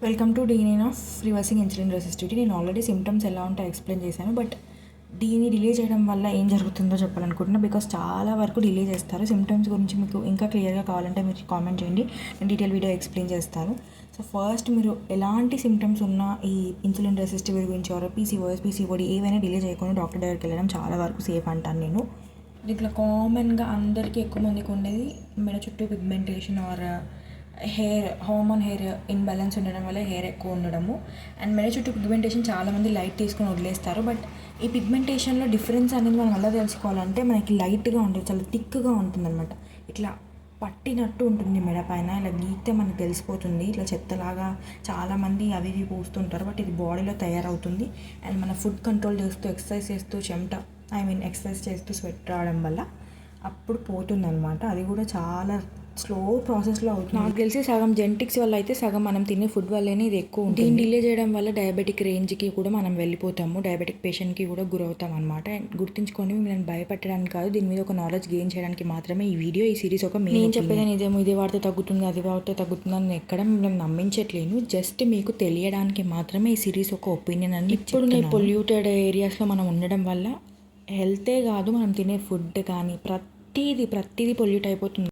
Welcome to dean of reversing insulin resistivity. నేను already symptoms ఎలా ఉంటాయో ఎక్స్ప్లెయిన్ చేశాను. బట్ దీన్ని డిలే చేయడం వల్ల ఏం జరుగుతుందో చెప్పాలనుకుంటున్నా. బికాస్ చాలా వరకు డిలే చేస్తారు. సిమ్టమ్స్ గురించి మీకు ఇంకా క్లియర్గా కావాలంటే మీరు కామెంట్ చేయండి, నేను డీటెయిల్ వీడియో ఎక్స్ప్లెయిన్ చేస్తాను. సో ఫస్ట్ మీరు ఎలాంటి సిమ్టమ్స్ ఉన్నా ఈ ఇన్సులిన్ రెసిస్టివిటీ గురించి ఆర్ పీసీఓడి ఏవైనా డిలే చేయకుండా డాక్టర్ దగ్గరికి వెళ్ళడం చాలా వరకు సేఫ్ అంటాను నేను. దీంట్లో కామన్గా అందరికీ ఎక్కువ మందికి ఉండేది మెడ చుట్టూ pigmentation or hormone hair imbalance ఉండడం వల్ల హెయిర్ ఎక్కువ ఉండడము. అండ్ మెడ చుట్టూ పిగ్మెంటేషన్ చాలామంది లైట్ తీసుకొని వదిలేస్తారు. బట్ ఈ పిగ్మెంటేషన్లో డిఫరెన్స్ అనేది మనం ఎలా తెలుసుకోవాలంటే, మనకి లైట్గా ఉంటుంది, చాలా థిక్గా ఉంటుంది అనమాట. ఇట్లా పట్టినట్టు ఉంటుంది మెడ పైన, ఇలా గీస్తే మనకు తెలిసిపోతుంది. ఇట్లా చెత్తలాగా చాలామంది అవి ఇవి పూస్తుంటారు. బట్ ఇది బాడీలో తయారవుతుంది. అండ్ మన ఫుడ్ కంట్రోల్ చేస్తూ, ఎక్సర్సైజ్ చేస్తూ, ఎక్సర్సైజ్ చేస్తూ స్వెట్ రావడం వల్ల అప్పుడు పోతుందన్నమాట. అది కూడా చాలా స్లో ప్రాసెస్లో అవుతుంది. నాకు తెలిసి సగం జెనెటిక్స్ వల్ల అయితే, సగం మనం తినే ఫుడ్ వల్లనే ఇది ఎక్కువ ఉంటుంది. దీన్ని డిలే చేయడం వల్ల డయాబెటిక్ రేంజ్కి కూడా మనం వెళ్ళిపోతాము, డయాబెటిక్ పేషెంట్కి కూడా గురవుతాం అనమాట. గుర్తుంచుకొని మిమ్మల్ని భయపెట్టడానికి కాదు, దీని మీద ఒక నాలెడ్జ్ గెయిన్ చేయడానికి మాత్రమే ఈ వీడియో, ఈ సిరీస్. ఒక నేను చెప్పేది నిజము, ఇది వాడితే తగ్గుతుంది, అది వాడితే తగ్గుతుంది అని ఎక్కడ మిమ్మల్ని నమ్మించట్లేను. జస్ట్ మీకు తెలియడానికి మాత్రమే ఈ సిరీస్ ఒక ఒపీనియన్ అని. ఇప్పుడు నేను పొల్యూటెడ్ ఏరియాస్లో మనం ఉండడం వల్ల హెల్తే కాదు, మనం తినే ఫుడ్ కానీ ప్రతిదీ పొల్యూట్ అయిపోతుంది.